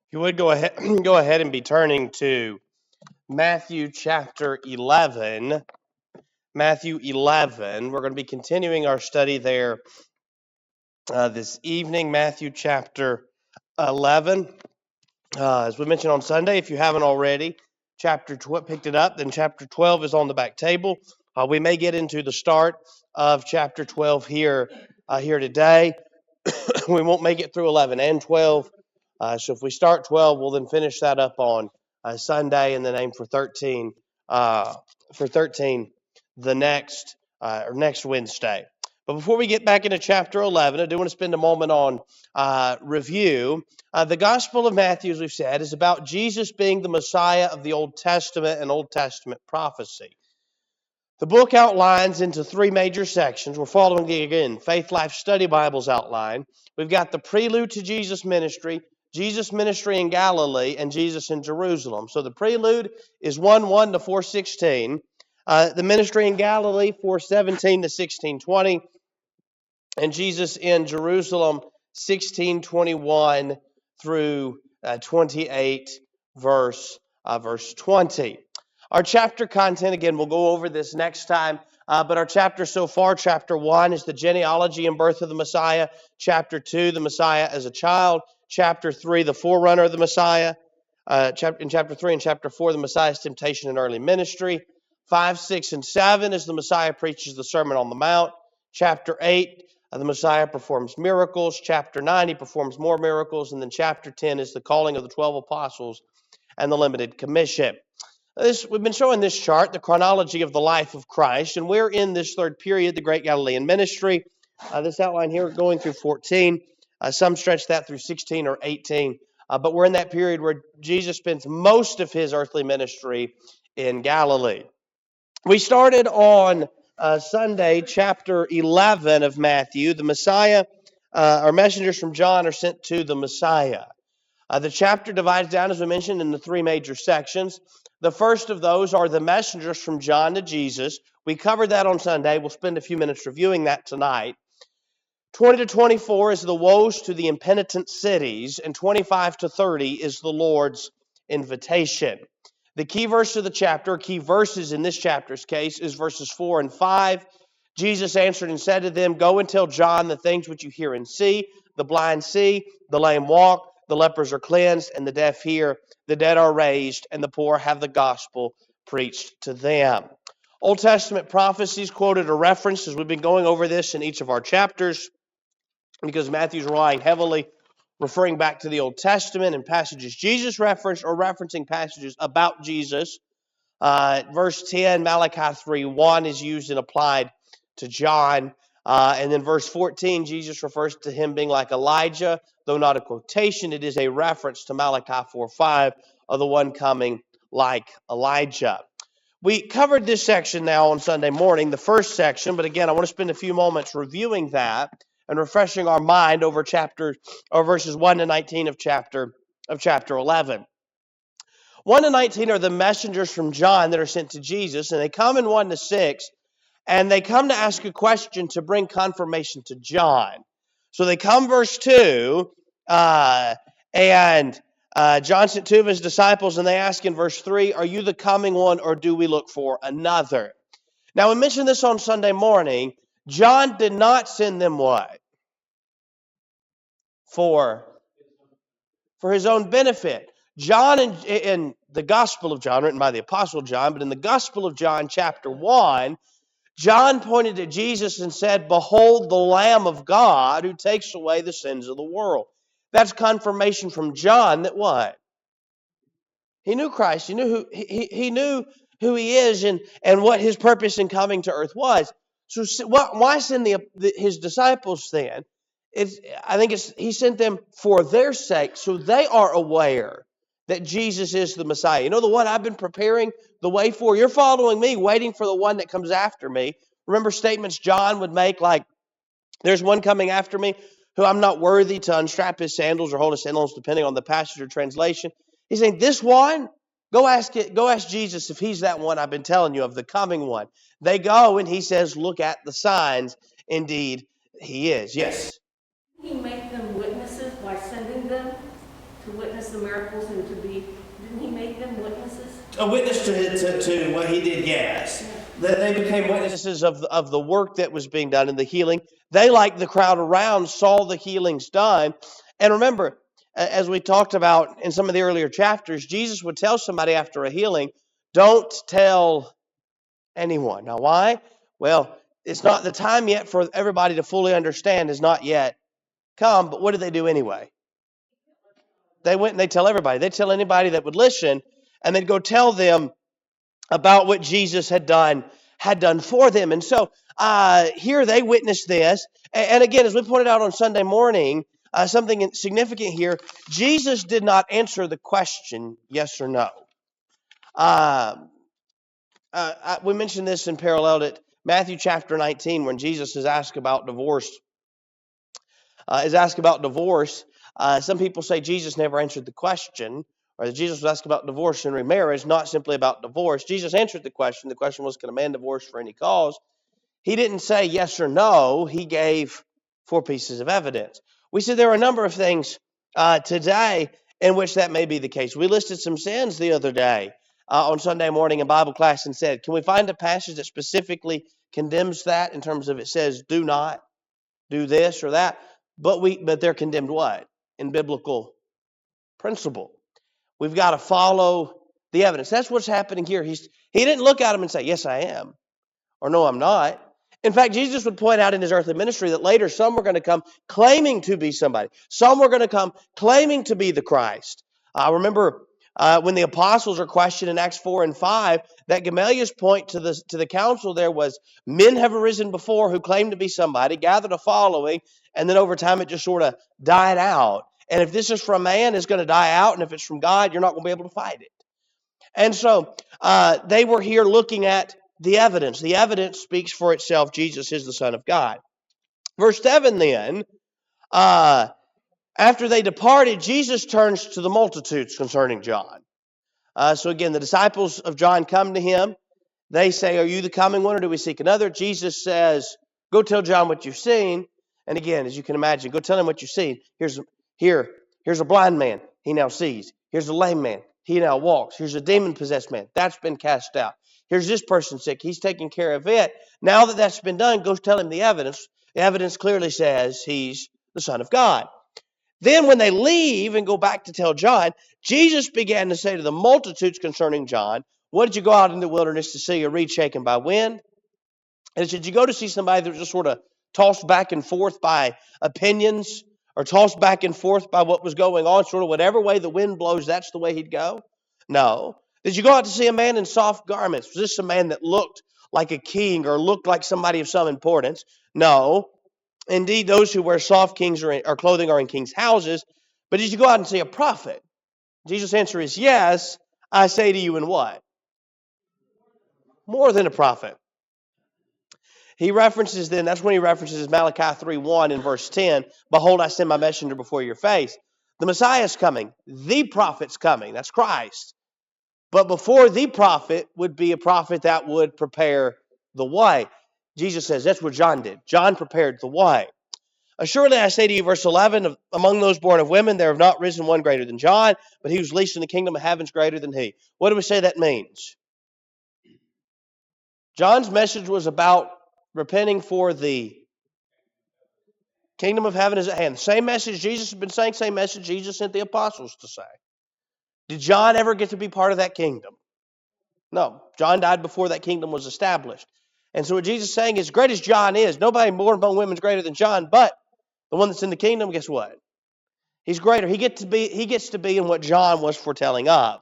If you would go ahead, go ahead and be turning to Matthew chapter 11. Matthew 11. We're going to be continuing our study there this evening. Matthew chapter 11. As we mentioned on Sunday, if you haven't already, chapter 12 picked it up. Then chapter 12 is on the back table. We may get into the start of chapter 12 here today. We won't make it through 11 and 12. So if we start 12, we'll then finish that up on Sunday and then aim for 13 the next Wednesday. But before we get back into chapter 11, I do want to spend a moment on review. The Gospel of Matthew, as we've said, is about Jesus being the Messiah of the Old Testament and Old Testament prophecy. The book outlines into three major sections. We're following, again, Faith Life Study Bibles outline. We've got the prelude to Jesus' ministry in Galilee, and Jesus in Jerusalem. So the prelude is 1:1 to 4:16. The ministry in Galilee, 4:17 to 16:20. And Jesus in Jerusalem, 16:21 through 28, verse 20. Our chapter content, again, we'll go over this next time, but our chapter so far, chapter 1 is the genealogy and birth of the Messiah. Chapter 2, the Messiah as a child. Chapter 3, the forerunner of the Messiah. In chapter 3 and chapter 4, the Messiah's temptation and early ministry. 5, 6, and 7 is the Messiah preaches the Sermon on the Mount. Chapter 8, the Messiah performs miracles. Chapter 9, he performs more miracles. And then chapter 10 is the calling of the 12 apostles and the limited commission. We've been showing this chart, the chronology of the life of Christ, and we're in this third period, the Great Galilean Ministry. This outline here going through 14. Some stretch that through 16 or 18. But we're in that period where Jesus spends most of his earthly ministry in Galilee. We started on Sunday, chapter 11 of Matthew. The Messiah, our messengers from John are sent to the Messiah. The chapter divides down, as we mentioned, into three major sections. The first of those are the messengers from John to Jesus. We covered that on Sunday. We'll spend a few minutes reviewing that tonight. 20 to 24 is the woes to the impenitent cities, and 25 to 30 is the Lord's invitation. The key verse of the chapter, key verses in this chapter's case, is verses 4 and 5. Jesus answered and said to them, "Go and tell John the things which you hear and see. The blind see, the lame walk, the lepers are cleansed, and the deaf hear, the dead are raised, and the poor have the gospel preached to them." Old Testament prophecies quoted or referenced, as we've been going over this in each of our chapters, because Matthew's relying heavily, referring back to the Old Testament and passages Jesus referenced or referencing passages about Jesus. Verse 10, Malachi 3:1 is used and applied to John. And then verse 14, Jesus refers to him being like Elijah, though not a quotation. It is a reference to Malachi 4:5 of the one coming like Elijah. We covered this section now on Sunday morning, the first section, but again, I want to spend a few moments reviewing that and refreshing our mind over verses 1 to 19 of chapter 11. 1 to 19 are the messengers from John that are sent to Jesus, and they come in 1 to 6, and they come to ask a question to bring confirmation to John. So they come verse 2, and John sent 2 of his disciples, and they ask in verse 3, "Are you the coming one, or do we look for another?" Now, we mentioned this on Sunday morning. John did not send them what? For his own benefit. John, in the Gospel of John, written by the Apostle John, but in the Gospel of John, chapter 1, John pointed to Jesus and said, "Behold the Lamb of God who takes away the sins of the world." That's confirmation from John that what? He knew Christ. He knew who he is and what his purpose in coming to earth was. So why send his disciples then? He sent them for their sake, so they are aware that Jesus is the Messiah. You know the one I've been preparing the way for? You're following me, waiting for the one that comes after me. Remember statements John would make like, "There's one coming after me who I'm not worthy to unstrap his sandals or hold his sandals," depending on the passage or translation. He's saying, this one, go ask Jesus if he's that one I've been telling you of, the coming one. They go and he says, "Look at the signs. Indeed, he is." Yes. He make them witnesses by sending them? to witness the miracles and to be, didn't he make them witnesses? A witness to what he did, yes. That they became witnesses of the work that was being done and the healing. They, like the crowd around, saw the healings done. And remember, as we talked about in some of the earlier chapters, Jesus would tell somebody after a healing, don't tell anyone. Now, why? Well, it's not the time yet for everybody to fully understand, is not yet come. But what did they do anyway? They went and they tell everybody. They'd tell anybody that would listen, and they'd go tell them about what Jesus had done for them. And so here they witnessed this. And again, as we pointed out on Sunday morning, something significant here, Jesus did not answer the question yes or no. We mentioned this in parallel at Matthew chapter 19 when Jesus is asked about divorce. Some people say Jesus never answered the question, or that Jesus was asked about divorce and remarriage, not simply about divorce. Jesus answered the question. The question was, can a man divorce for any cause? He didn't say yes or no. He gave 4 pieces of evidence. We see there are a number of things today in which that may be the case. We listed some sins the other day on Sunday morning in Bible class and said, can we find a passage that specifically condemns that in terms of it says do not do this or that? But they're condemned what? In biblical principle. We've got to follow the evidence. That's what's happening here. He didn't look at him and say, yes, I am, or no, I'm not. In fact, Jesus would point out in his earthly ministry that later some were going to come claiming to be somebody. Some were going to come claiming to be the Christ. I remember when the apostles are questioned in Acts 4 and 5, that Gamaliel's point to the council there was, men have arisen before who claimed to be somebody, gathered a following, and then over time it just sort of died out. And if this is from man, it's going to die out. And if it's from God, you're not going to be able to fight it. And so they were here looking at the evidence. The evidence speaks for itself. Jesus is the Son of God. Verse 7 then, after they departed, Jesus turns to the multitudes concerning John. So again, the disciples of John come to him. They say, are you the coming one or do we seek another? Jesus says, go tell John what you've seen. And again, as you can imagine, go tell him what you've seen. Here's a blind man. He now sees. Here's a lame man. He now walks. Here's a demon-possessed man. That's been cast out. Here's this person sick. He's taking care of it. Now that that's been done, go tell him the evidence. The evidence clearly says he's the Son of God. Then when they leave and go back to tell John, Jesus began to say to the multitudes concerning John, what did you go out in the wilderness to see? A reed shaken by wind? And did you go to see somebody that was just sort of tossed back and forth by opinions or tossed back and forth by what was going on, sort of whatever way the wind blows, that's the way he'd go? No. Did you go out to see a man in soft garments? Was this a man that looked like a king or looked like somebody of some importance? No. Indeed, those who wear soft clothing are in kings' houses. But did you go out and see a prophet? Jesus' answer is yes. I say to you, in what? More than a prophet. That's when he references Malachi 3:1 in verse 10. Behold, I send my messenger before your face. The Messiah is coming. The prophet's coming. That's Christ. But before the prophet would be a prophet that would prepare the way. Jesus says that's what John did. John prepared the way. Assuredly, I say to you, verse 11, among those born of women, there have not risen one greater than John, but he who's least in the kingdom of heaven is greater than he. What do we say that means? John's message was about repenting for the kingdom of heaven is at hand. The same message Jesus has been saying, same message Jesus sent the apostles to say. Did John ever get to be part of that kingdom? No. John died before that kingdom was established. And so what Jesus is saying is, great as John is, nobody born among women is greater than John, but the one that's in the kingdom, guess what? He's greater. He gets to be in what John was foretelling of.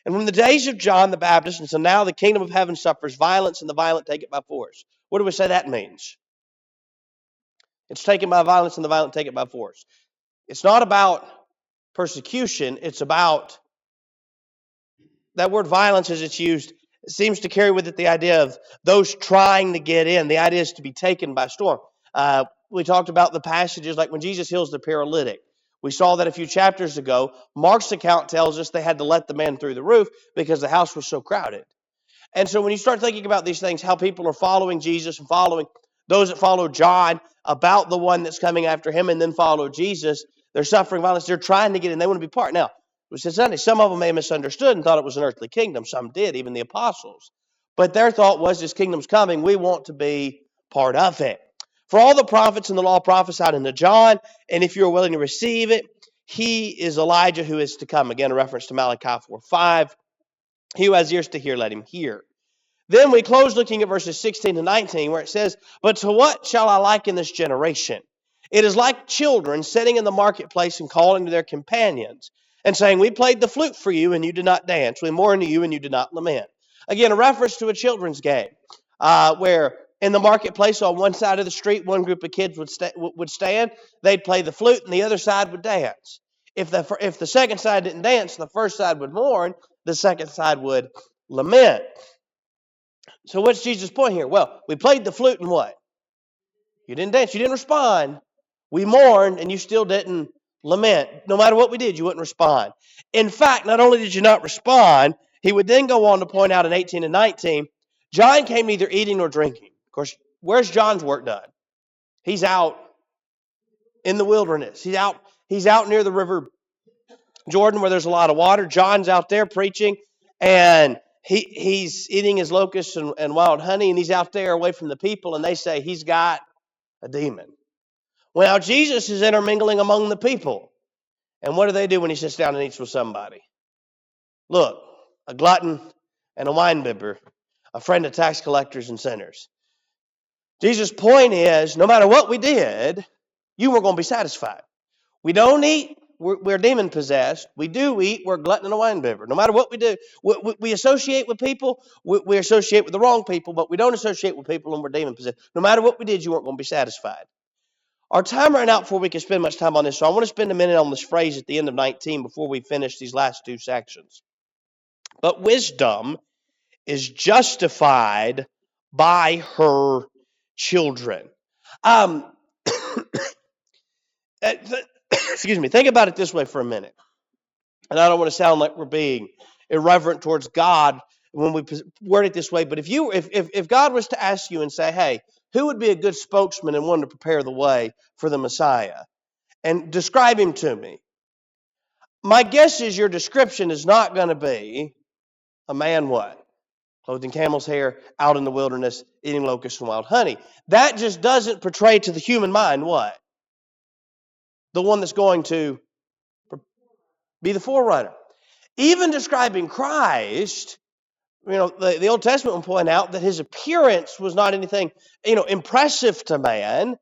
And from the days of John the Baptist, and so now the kingdom of heaven suffers violence, and the violent take it by force. What do we say that means? It's taken by violence, and the violent take it by force. It's not about persecution. It's about, that word violence as it's used, it seems to carry with it the idea of those trying to get in. The idea is to be taken by storm. We talked about the passages like when Jesus heals the paralytic. We saw that a few chapters ago. Mark's account tells us they had to let the man through the roof because the house was so crowded. And so when you start thinking about these things, how people are following Jesus and following those that follow John about the one that's coming after him and then follow Jesus, They're suffering violence. They're trying to get in. They want to be part. Now, we said Sunday, some of them may have misunderstood and thought it was an earthly kingdom. Some did, even the apostles. But their thought was, this kingdom's coming. We want to be part of it. For all the prophets and the law prophesied unto John, and if you're willing to receive it, he is Elijah who is to come. Again, a reference to Malachi 4:5. He who has ears to hear, let him hear. Then we close looking at verses 16 to 19, where it says, but to what shall I liken this generation? It is like children sitting in the marketplace and calling to their companions and saying, we played the flute for you and you did not dance. We mourned to you and you did not lament. Again, a reference to a children's game where in the marketplace on one side of the street, one group of kids would stand. They'd play the flute and the other side would dance. If the second side didn't dance, the first side would mourn. The second side would lament. So what's Jesus' point here? Well, we played the flute and what? You didn't dance. You didn't respond. We mourned and you still didn't lament. No matter what we did, you wouldn't respond. In fact, not only did you not respond, he would then go on to point out in 18 and 19, John came neither eating nor drinking. Of course, where's John's work done? He's out in the wilderness. He's out near the river Jordan where there's a lot of water. John's out there preaching, and he's eating his locusts and wild honey, and he's out there away from the people, and they say he's got a demon. Well, now Jesus is intermingling among the people. And what do they do when he sits down and eats with somebody? Look, a glutton and a winebibber, a friend of tax collectors and sinners. Jesus' point is, no matter what we did, you weren't going to be satisfied. We don't eat, we're demon possessed. We do eat, we're a glutton and a winebibber. No matter what we do, we associate with people, we associate with the wrong people, but we don't associate with people and we're demon possessed. No matter what we did, you weren't going to be satisfied. Our time ran out before we could spend much time on this, so I want to spend a minute on this phrase at the end of 19 before we finish these last two sections. But wisdom is justified by her children. Excuse me. Think about it this way for a minute. And I don't want to sound like we're being irreverent towards God when we word it this way, but if God was to ask you and say, hey, who would be a good spokesman and one to prepare the way for the Messiah? And describe him to me. My guess is your description is not going to be a man what? Clothed in camel's hair, out in the wilderness, eating locusts and wild honey. That just doesn't portray to the human mind what? The one that's going to be the forerunner. Even describing Christ, the Old Testament will point out that his appearance was not anything, impressive to man,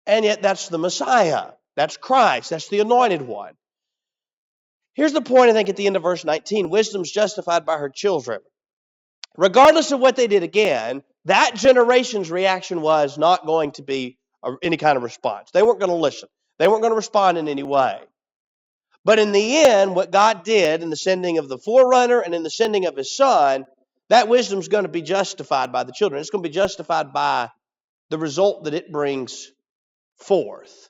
and yet that's the Messiah. That's Christ. That's the anointed one. Here's the point, I think, at the end of verse 19. Wisdom's justified by her children. Regardless of what they did again, that generation's reaction was not going to be any kind of response. They weren't going to listen. They weren't going to respond in any way. But in the end, what God did in the sending of the forerunner and in the sending of his son, that wisdom's going to be justified by the children. It's going to be justified by the result that it brings forth.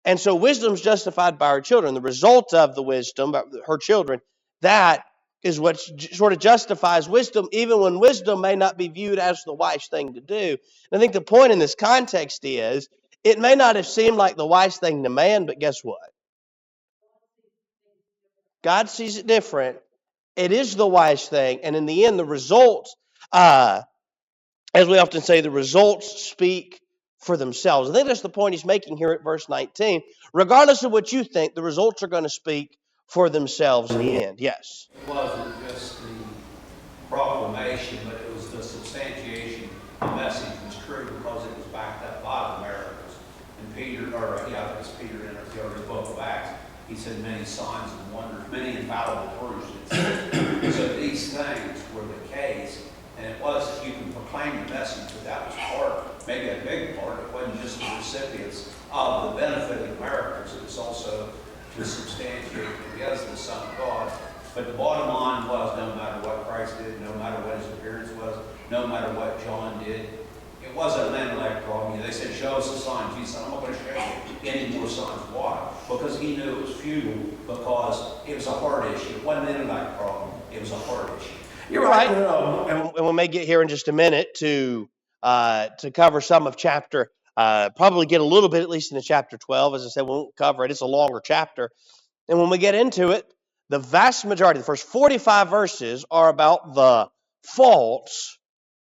And so wisdom's justified by her children. The result of the wisdom, her children, that is what sort of justifies wisdom, even when wisdom may not be viewed as the wise thing to do. And I think the point in this context is, it may not have seemed like the wise thing to man, but guess what? God sees it different. It is the wise thing. And in the end, the results, as we often say, the results speak for themselves. I think that's the point he's making here at verse 19. Regardless of what you think, the results are going to speak for themselves in the end. Yes? It wasn't just the proclamation, but it was the substantiation. The message was true because it was backed up by the miracles. And Peter, I think it's Peter in the book of Acts, he said many signs and wonders, many infallible proofs. So these things were the case. And it was, you can proclaim the message, but that was part, maybe a big part. It wasn't just the recipients of the benefit of the miracles. It was also to substantiate that he is the Son of God. But the bottom line was, no matter what Christ did, no matter what his appearance was, no matter what John did, it wasn't an intellect problem. They said, show us a sign. Jesus said, I'm not going to show you any more signs. Why? Because he knew it was futile, because it was a heart issue. It wasn't an intellect problem. It was a heart issue. You're right. And we may get here in just a minute to cover some of chapter Probably get a little bit, at least into chapter 12. As I said, we won't cover it. It's a longer chapter. And when we get into it, the vast majority, the first 45 verses, are about the faults,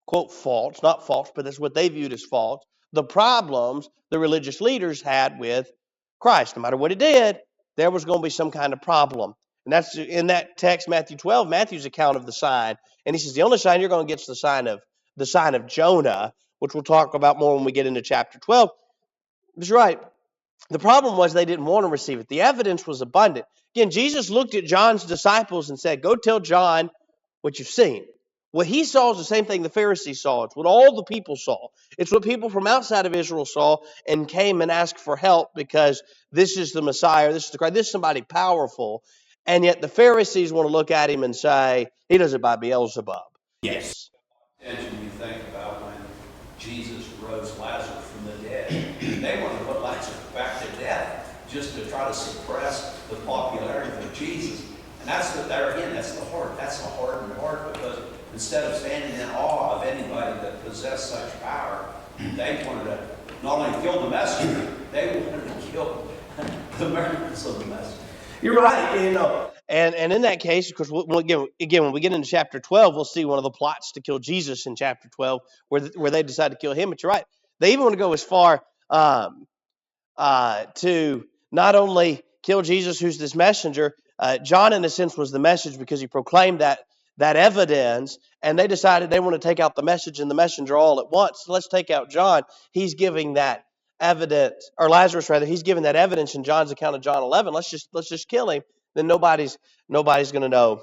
quote faults, not faults, but that's what they viewed as faults, the problems the religious leaders had with Christ. No matter what he did, there was going to be some kind of problem. And that's in that text, Matthew 12, Matthew's account of the sign. And he says the only sign you're going to get is the sign of Jonah, which we'll talk about more when we get into chapter 12. He's right. The problem was they didn't want to receive it. The evidence was abundant. Again, Jesus looked at John's disciples and said, go tell John what you've seen. What he saw is the same thing the Pharisees saw. It's what all the people saw. It's what people from outside of Israel saw and came and asked for help because this is the Messiah, this is the Christ, this is somebody powerful. And yet the Pharisees want to look at him and say, he does it by Beelzebub. Yes. And when you think about when Jesus rose Lazarus from the dead, they wanted to put Lazarus back to death just to try to suppress the popularity of Jesus. And that's what they're again, that's the heart. That's the hardened heart, because instead of standing in awe of anybody that possessed such power, they wanted to not only kill the messenger, they wanted to kill the miracles of the messenger. You're right, you know. And in that case, of course, again, when we get into chapter 12, we'll see one of the plots to kill Jesus in chapter 12, where they decide to kill him. But you're right. They even want to go as far to not only kill Jesus, who's this messenger. John, in a sense, was the message because he proclaimed that evidence, and they decided they want to take out the message and the messenger all at once. So let's take out John. He's giving that evidence, or Lazarus rather, he's giving that evidence in John's account of John 11. Let's just kill him. Then nobody's going to know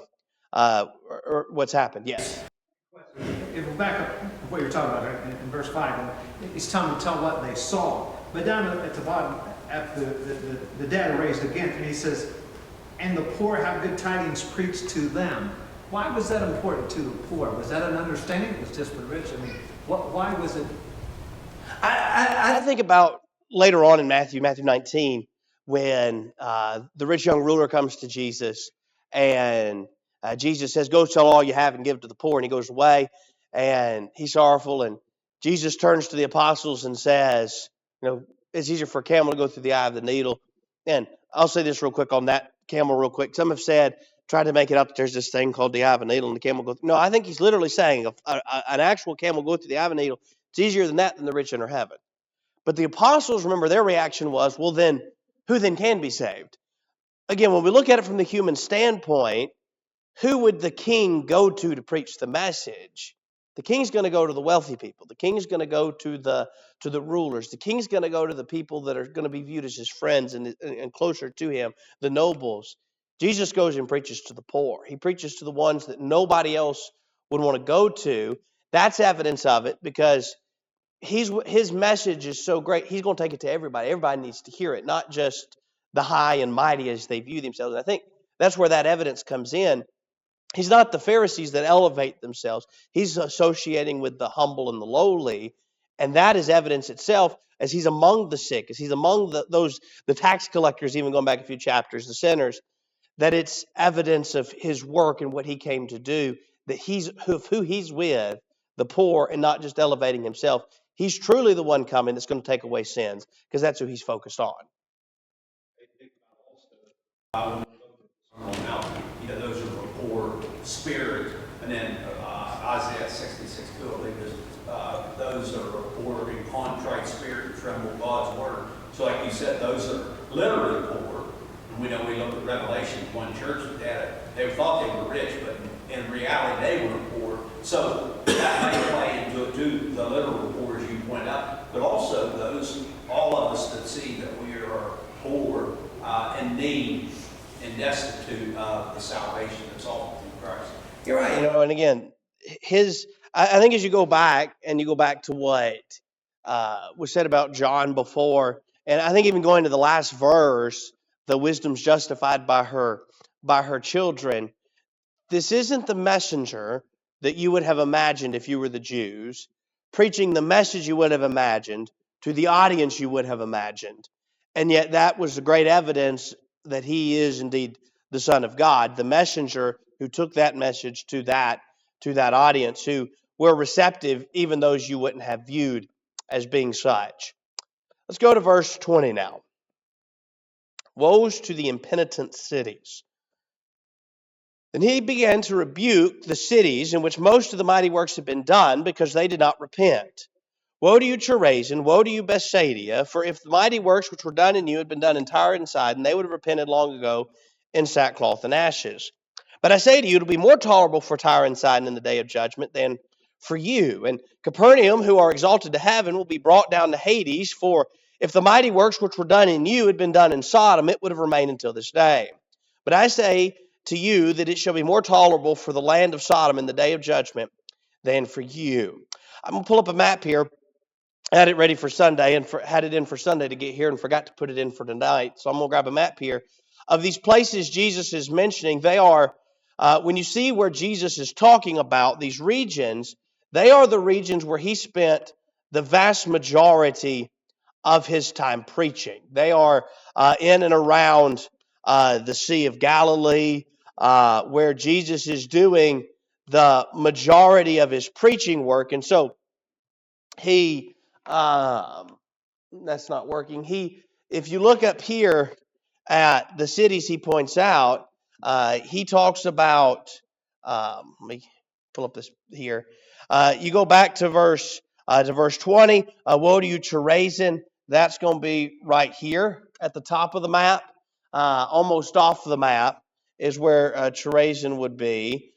or what's happened. Yes. If we're back up to what you're talking about in verse 5, and it's time to tell what they saw. But down at the bottom, after the dead are raised again, and he says, and the poor have good tidings preached to them. Why was that important to the poor? Was that an understanding? It was just for the rich? I mean, why was it? I think about later on in Matthew 19, when the rich young ruler comes to Jesus, and Jesus says, go sell all you have and give to the poor. And he goes away, and he's sorrowful. And Jesus turns to the apostles and says, it's easier for a camel to go through the eye of the needle. And I'll say this real quick on that camel real quick. Some have said, try to make it up that there's this thing called the eye of a needle and the camel goes. No, I think he's literally saying an actual camel go through the eye of a needle. It's easier than that than the rich enter heaven. But the apostles, remember, their reaction was, well, then, who then can be saved? Again, when we look at it from the human standpoint, who would the king go to preach the message? The king's going to go to the wealthy people. The king's going to go to the rulers. The king's going to go to the people that are going to be viewed as his friends and closer to him, the nobles. Jesus goes and preaches to the poor. He preaches to the ones that nobody else would want to go to. That's evidence of it, because his message is so great. He's going to take it to everybody. Everybody needs to hear it, not just the high and mighty as they view themselves. And I think that's where that evidence comes in. He's not the Pharisees that elevate themselves. He's associating with the humble and the lowly, and that is evidence itself, as he's among the sick, as he's among the tax collectors, even going back a few chapters, the sinners, that it's evidence of his work and what he came to do, that who he's with, the poor, and not just elevating himself. He's truly the one coming that's going to take away sins, because that's who he's focused on. Those are the poor spirit, and then Isaiah 66:2, I believe, is those are poor in contrite spirit and tremble God's word. So, like you said, those are literally poor. And we know we look at Revelation, one church that had it. They thought they were rich, but in reality, they were poor. So that may play into it too, the literal poor, as you point out, but also all of us that see that we are poor, in need and destitute of the salvation that's offered through Christ. You're right. And again, I think as you go back to what was said about John before, and I think even going to the last verse, the wisdom's justified by her children. This isn't the messenger that you would have imagined if you were the Jews, preaching the message you would have imagined to the audience you would have imagined. And yet that was the great evidence that he is indeed the Son of God, the messenger who took that message to that audience, who were receptive, even those you wouldn't have viewed as being such. Let's go to verse 20 now. Woes to the impenitent cities. Then he began to rebuke the cities in which most of the mighty works had been done, because they did not repent. Woe to you, Chorazin! Woe to you, Bethsaida! For if the mighty works which were done in you had been done in Tyre and Sidon, they would have repented long ago in sackcloth and ashes. But I say to you, it will be more tolerable for Tyre and Sidon in the day of judgment than for you. And Capernaum, who are exalted to heaven, will be brought down to Hades. For if the mighty works which were done in you had been done in Sodom, it would have remained until this day. But I say to you that it shall be more tolerable for the land of Sodom in the day of judgment than for you. I'm going to pull up a map here. I had it ready for Sunday and had it in for Sunday to get here and forgot to put it in for tonight. So I'm going to grab a map here of these places Jesus is mentioning. They are, when you see where Jesus is talking about these regions, they are the regions where he spent the vast majority of his time preaching. They are in and around the Sea of Galilee, where Jesus is doing the majority of his preaching work. And so he, that's not working. If you look up here at the cities he points out, he talks about, let me pull up this here. You go back to verse 20. Woe to you, Chorazin! That's going to be right here at the top of the map, almost off the map is where Chorazin would be.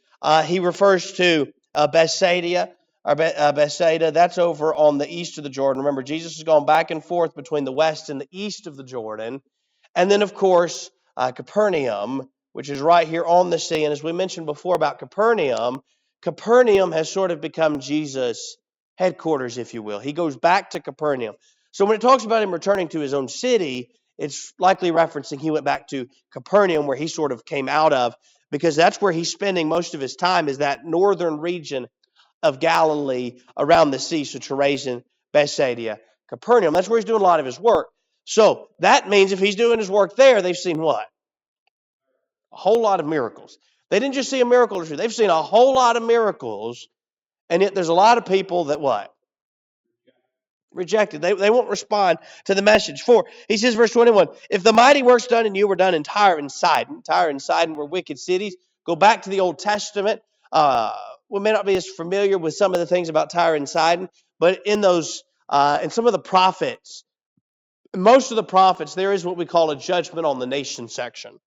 He refers to Bethsaida. Bethsaida, that's over on the east of the Jordan. Remember, Jesus has gone back and forth between the west and the east of the Jordan. And then, of course, Capernaum, which is right here on the sea. And as we mentioned before about Capernaum, Capernaum has sort of become Jesus' headquarters, if you will. He goes back to Capernaum. So when it talks about him returning to his own city, it's likely referencing he went back to Capernaum, where he sort of came out of, because that's where he's spending most of his time, is that northern region of Galilee around the sea. So Chorazin, Bethsaida, Capernaum. That's where he's doing a lot of his work. So that means if he's doing his work there, they've seen what? A whole lot of miracles. They didn't just see a miracle or two. They've seen a whole lot of miracles. And yet there's a lot of people that what? Rejected. They won't respond to the message. He says, verse 21, if the mighty works done in you were done in Tyre and Sidon were wicked cities. Go back to the Old Testament. We may not be as familiar with some of the things about Tyre and Sidon, but in some of the prophets, most of the prophets, there is what we call a judgment on the nation section.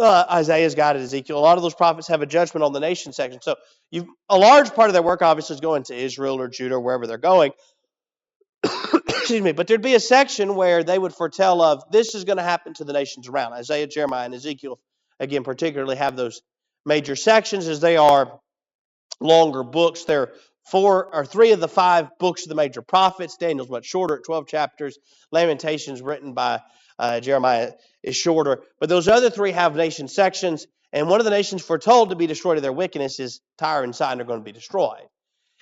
Isaiah's got it, Ezekiel. A lot of those prophets have a judgment on the nation section. So a large part of their work obviously is going to Israel or Judah or wherever they're going. Excuse me, but there'd be a section where they would foretell of this is going to happen to the nations around. Isaiah, Jeremiah, and Ezekiel, again, particularly have those major sections as they are longer books. They're 3 of the 5 books of the major prophets. Daniel's much shorter at 12 chapters. Lamentations, written by Jeremiah, is shorter. But those other 3 have nation sections, and one of the nations foretold to be destroyed of their wickedness is Tyre and Sidon are going to be destroyed.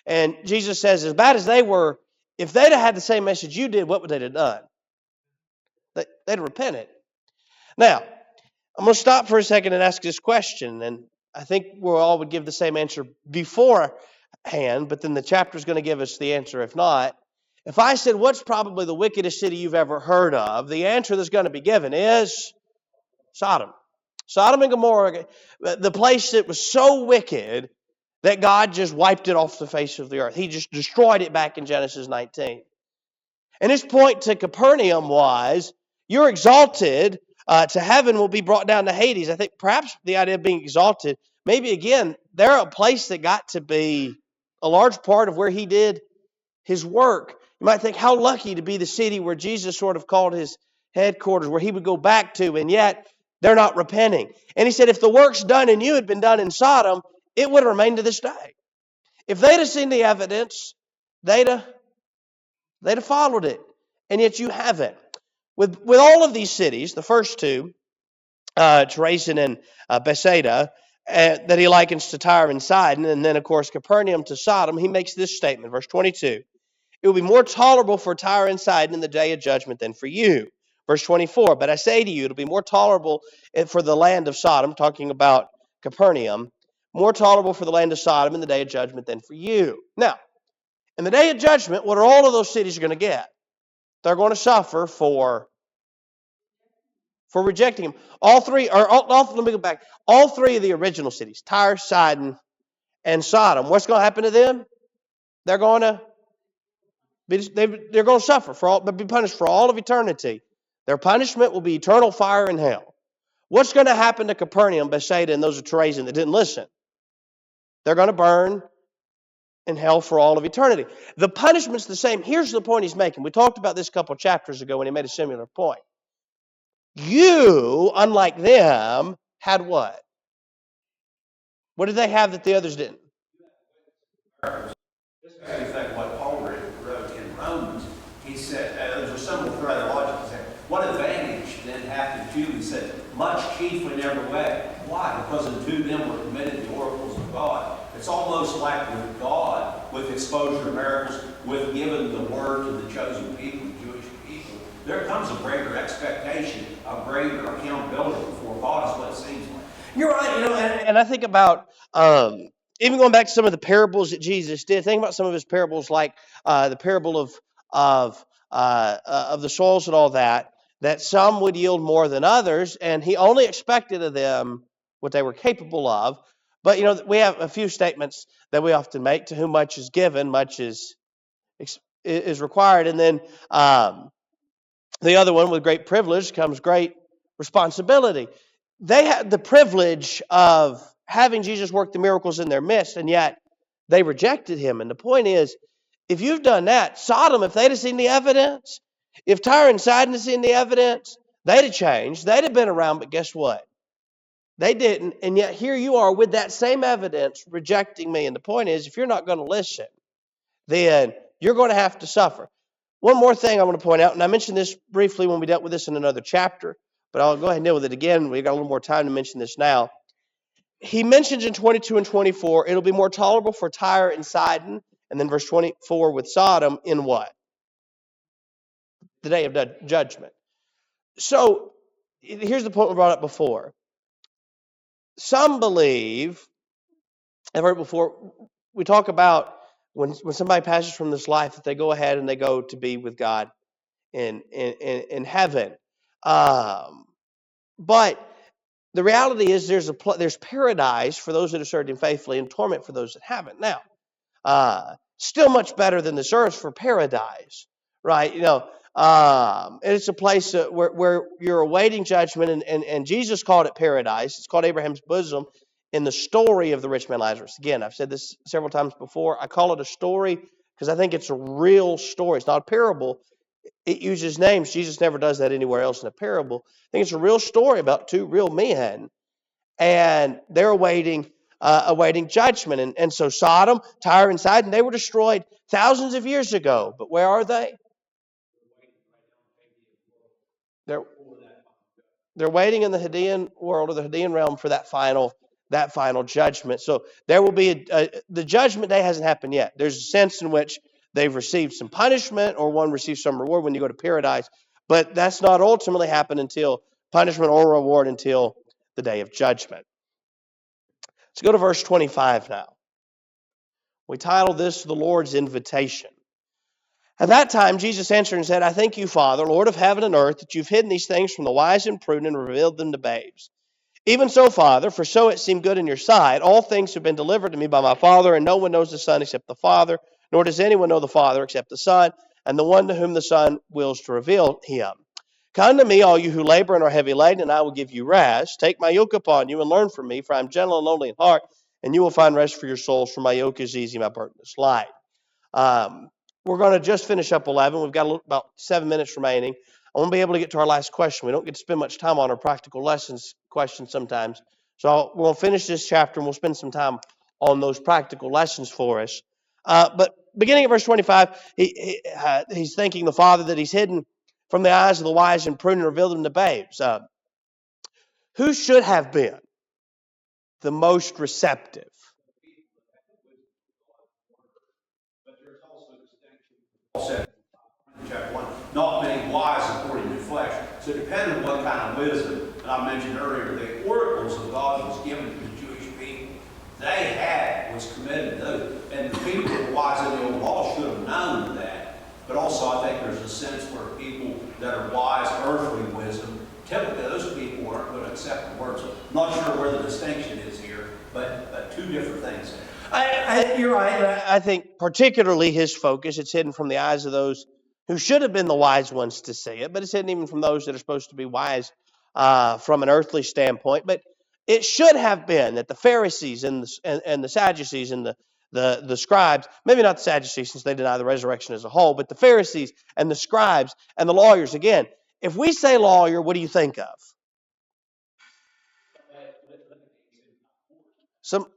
And Jesus says, as bad as they were, if they'd have had the same message you did, what would they have done? They'd have repented. Now, I'm going to stop for a second and ask this question, and I think we all would give the same answer beforehand, but then the chapter is going to give us the answer if not. If I said, what's probably the wickedest city you've ever heard of, the answer that's going to be given is Sodom. Sodom and Gomorrah, the place that was so wicked that God just wiped it off the face of the earth. He just destroyed it back in Genesis 19. And his point to Capernaum was, you're exalted to heaven, will be brought down to Hades. I think perhaps the idea of being exalted, maybe again, they're a place that got to be a large part of where he did his work. You might think, how lucky to be the city where Jesus sort of called his headquarters, where he would go back to, and yet they're not repenting. And he said, if the works done in you had been done in Sodom, it would have remained to this day. If they'd have seen the evidence, they'd have followed it. And yet you haven't. With all of these cities, the first 2, Chorazin and Bethsaida, that he likens to Tyre and Sidon, and then, of course, Capernaum to Sodom, he makes this statement, verse 22. It will be more tolerable for Tyre and Sidon in the day of judgment than for you. Verse 24, but I say to you, it will be more tolerable for the land of Sodom, talking about Capernaum, more tolerable for the land of Sodom in the day of judgment than for you. Now, in the day of judgment, what are all of those cities going to get? They're going to suffer for rejecting him. Let me go back. All three of the original cities, Tyre, Sidon, and Sodom, what's going to happen to them? They're going to suffer be punished for all of eternity. Their punishment will be eternal fire in hell. What's going to happen to Capernaum, Bethsaida, and those of Chorazin that didn't listen? They're going to burn in hell for all of eternity. The punishment's the same. Here's the point he's making. We talked about this a couple of chapters ago when he made a similar point. You, unlike them, had what? What did they have that the others didn't? In fact, what Paul wrote in Romans, he said, there's a simple thread of logic. He said, what advantage then hath the Jew? He said, much chiefly in every way. Why? Because unto them were committed the oracles of God. It's almost like with God, with exposure to miracles, with giving the word to the chosen people, the Jewish people, there comes a greater expectation, a greater accountability before God is what it seems like. You're right, and I think about even going back to some of the parables that Jesus did. Think about some of his parables, like the parable of the soils and all that. That some would yield more than others, and he only expected of them what they were capable of. But we have a few statements that we often make: to whom much is given, much is required, and then the other one, with great privilege comes great responsibility. They had the privilege of having Jesus work the miracles in their midst, and yet they rejected him. And the point is, if you've done that, Sodom, if they'd have seen the evidence, if Tyre and Sidon had seen the evidence, they'd have changed. They'd have been around, but guess what? They didn't, and yet here you are with that same evidence rejecting me. And the point is, if you're not going to listen, then you're going to have to suffer. One more thing I want to point out, and I mentioned this briefly when we dealt with this in another chapter, but I'll go ahead and deal with it again. We've got a little more time to mention this now. He mentions in 22 and 24, it'll be more tolerable for Tyre and Sidon, and then verse 24 with Sodom in what? The day of judgment. So here's the point we brought up before. Some believe, I've heard before, we talk about when somebody passes from this life that they go ahead and they go to be with God in heaven. But the reality is there's paradise for those that have served him faithfully and torment for those that haven't. Now, still much better than this earth for paradise, right? And it's a place where you're awaiting judgment, and Jesus called it paradise. It's called Abraham's bosom in the story of the rich man Lazarus. Again, I've said this several times before. I call it a story because I think it's a real story. It's not a parable. It uses names. Jesus never does that anywhere else in a parable. I think it's a real story about two real men, and they're awaiting judgment. And so Sodom, Tyre, and Sidon, they were destroyed thousands of years ago. But where are they? They're waiting in the Hadean world or the Hadean realm for that final judgment. So there will be the judgment day hasn't happened yet. There's a sense in which they've received some punishment or one receives some reward when you go to paradise, but that's not ultimately happened until punishment or reward until the day of judgment. Let's go to verse 25 now. We titled this The Lord's Invitation. At that time, Jesus answered and said, I thank you, Father, Lord of heaven and earth, that you've hidden these things from the wise and prudent and revealed them to babes. Even so, Father, for so it seemed good in your sight. All things have been delivered to me by my Father, and no one knows the Son except the Father, nor does anyone know the Father except the Son, and the one to whom the Son wills to reveal him. Come to me, all you who labor and are heavy laden, and I will give you rest. Take my yoke upon you and learn from me, for I am gentle and lowly in heart, and you will find rest for your souls, for my yoke is easy, my burden is light. We're going to just finish up 11. We've got about 7 minutes remaining. I won't be able to get to our last question. We don't get to spend much time on our practical lessons questions sometimes. So we'll finish this chapter and we'll spend some time on those practical lessons for us. But beginning at verse 25, he's thanking the Father that he's hidden from the eyes of the wise and prudent and revealed them to babes. Who should have been the most receptive? Said in chapter 1, not many wise according to flesh. So depending on what kind of wisdom, and I mentioned earlier, the oracles of God was given to the Jewish people. They had was committed to those. And the people who were wise in the old law should have known that. But also I think there's a sense where that are wise, earthly wisdom, typically those people aren't going to accept the word. So I'm not sure where the distinction is here, but two different things. You're right. I think particularly his focus, it's hidden from the eyes of those who should have been the wise ones to see it, but it's hidden even from those that are supposed to be wise from an earthly standpoint. But it should have been that the Pharisees and the Sadducees and the scribes, maybe not the Sadducees since they deny the resurrection as a whole, but the Pharisees and the scribes and the lawyers, again, if we say lawyer, what do you think of?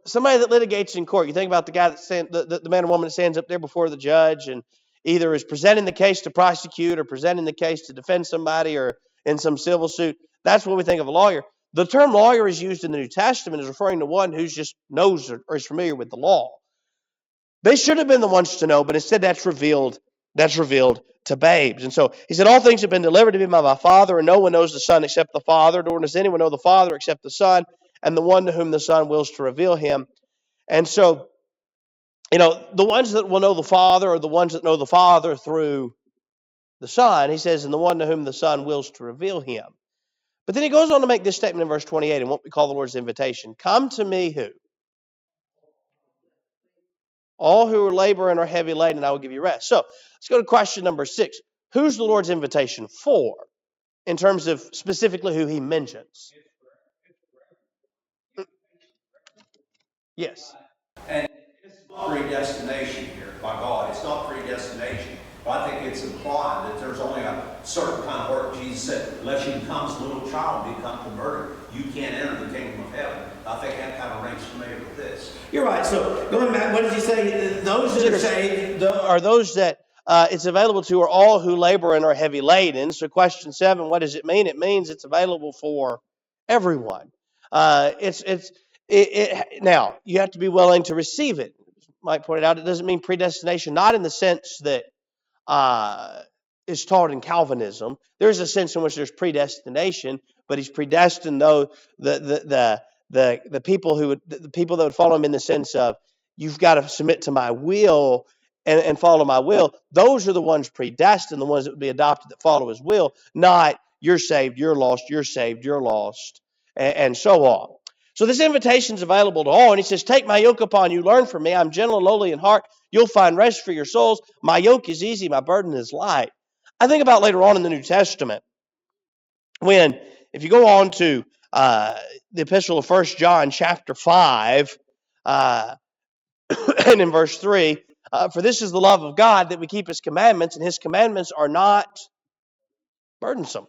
Somebody that litigates in court. You think about the guy the man or woman that stands up there before the judge and either is presenting the case to prosecute or presenting the case to defend somebody or in some civil suit. That's what we think of a lawyer. The term lawyer is used in the New Testament as referring to one who just knows or is familiar with the law. They should have been the ones to know, but instead that's revealed to babes. And so he said, all things have been delivered to me by my Father, and no one knows the Son except the Father, nor does anyone know the Father except the Son, and the one to whom the Son wills to reveal him. And so, the ones that will know the Father are the ones that know the Father through the Son. He says, and the one to whom the Son wills to reveal him. But then he goes on to make this statement in verse 28 in what we call the Lord's invitation. Come to me who? All who are laboring and are heavy laden, and I will give you rest. So let's go to question number 6. Who's the Lord's invitation for in terms of specifically who he mentions? Yes. And it's not predestination here by God. It's not predestination. But I think it's implied that there's only a certain kind of work. Jesus said, unless you become as a little child and become converted, you can't enter the kingdom of heaven. I think that kind of rings familiar with this. You're right. So going back, what did you say? Those that are saved are those that it's available to are all who labor and are heavy laden. So question 7, what does it mean? It means it's available for everyone. Now, you have to be willing to receive it. Mike pointed out, it doesn't mean predestination, not in the sense that is taught in Calvinism. There's a sense in which there's predestination, but he's predestined though the people that would follow him in the sense of you've got to submit to my will and follow my will. Those are the ones predestined, the ones that would be adopted that follow his will, not you're saved, you're lost, you're saved, you're lost, and so on. So this invitation is available to all, and he says, take my yoke upon you, learn from me, I'm gentle and lowly in heart, you'll find rest for your souls. My yoke is easy, my burden is light. I think about later on in the New Testament, when, if you go on to the epistle of 1 John chapter 5, and in verse 3, for this is the love of God, that we keep his commandments, and his commandments are not burdensome.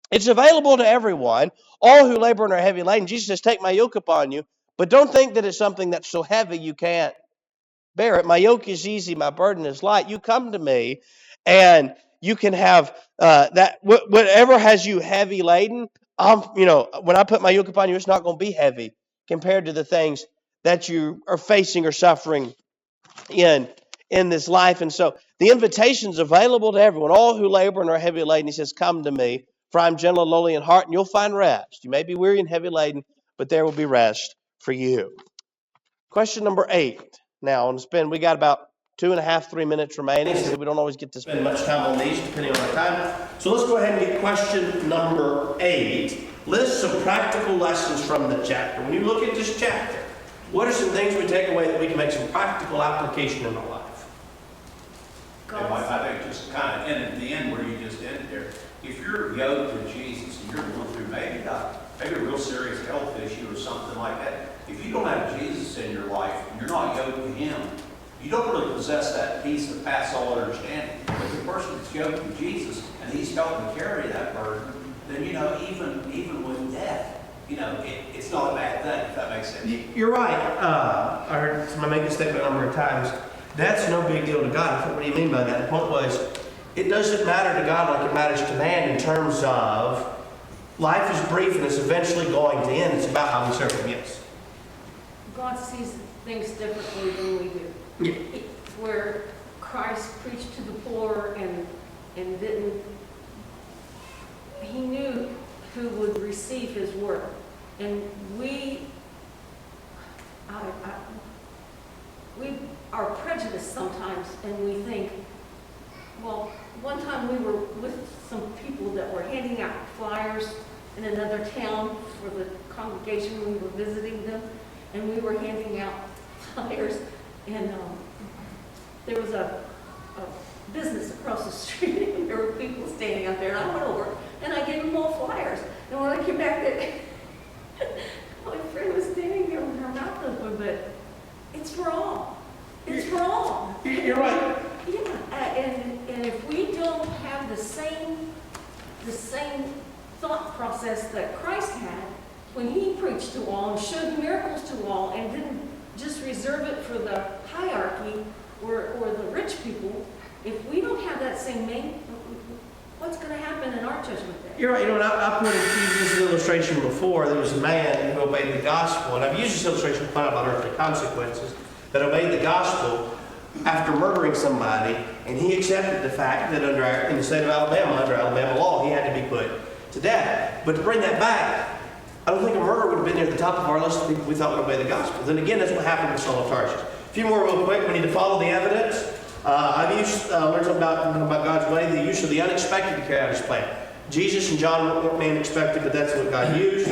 It's available to everyone, all who labor and are heavy laden. Jesus says, take my yoke upon you, but don't think that it's something that's so heavy you can't bear it. My yoke is easy, my burden is light. You come to me, and you can have that. Whatever has you heavy laden, when I put my yoke upon you, it's not going to be heavy compared to the things that you are facing or suffering in this life. And so the invitation is available to everyone, all who labor and are heavy laden. He says, come to me, for I'm gentle and lowly in heart, and you'll find rest. You may be weary and heavy laden, but there will be rest for you. Question number 8. Now, we got about 2.5, 3 minutes remaining, so we don't always get to spend much time on these, depending on our time. So let's go ahead and get question number 8. List some practical lessons from the chapter. When you look at this chapter, what are some things we take away that we can make some practical application in our life? I think just kind of in the end where you just ended there, if you're yoked to Jesus and you're going through maybe a real serious health issue or something like that, if you don't have Jesus in your life and you're not yoked to him, you don't really possess that peace that passes all understanding. But the person that's yoked to Jesus and he's helping carry that burden, then even with death, it's not a bad thing, if that makes sense. You're right. I heard somebody make this statement a number of times. That's no big deal to God. I thought, what do you mean by that? The point was, it doesn't matter to God like it matters to man in terms of life is brief and it's eventually going to end. It's about how we serve him, yes. God sees things differently than we do. Yeah. Where Christ preached to the poor and didn't, he knew who would receive his word. And we are prejudiced sometimes, and we think, well, one time we were with in another town for the congregation. We were visiting them, and we were handing out flyers, and there was a business across the street, and there were people standing out there, and I went over, and I gave them all flyers. And when I came back, my friend was standing there with her mouth open, but it's for all. It's for all. You're right. Yeah, and if we don't have the same thought process that Christ had when he preached to all and showed miracles to all and didn't just reserve it for the hierarchy or the rich people, if we don't have that same what's going to happen in our judgment day? You're right. You know, I pointed to this illustration before. There was a man who obeyed the gospel, and I've used this illustration to point out about earthly consequences, that obeyed the gospel after murdering somebody, and he accepted the fact that in the state of Alabama, under Alabama law, he had to be put to death. But to bring that back, I don't think a murderer would have been near the top of our list of people we thought would obey the gospel. Then again, that's what happened with Saul of Tarsus. A few more real quick. We need to follow the evidence. I've learned something about God's way, the use of the unexpected to carry out his plan. Jesus and John weren't man expected, but that's what God used.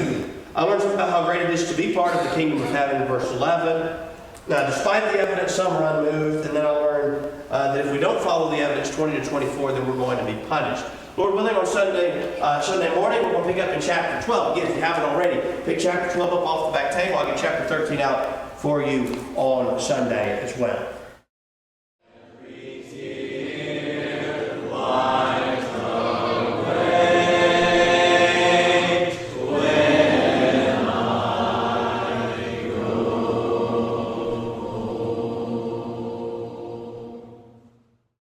I learned something about how great it is to be part of the kingdom of heaven in verse 11. Now, despite the evidence, some are unmoved, and then I learned that if we don't follow the evidence 20 to 24, then we're going to be punished. Lord willing, on Sunday morning, we're going to pick up in chapter 12. Again, if you haven't already, pick chapter 12 up off the back table. I'll get chapter 13 out for you on Sunday as well. Why?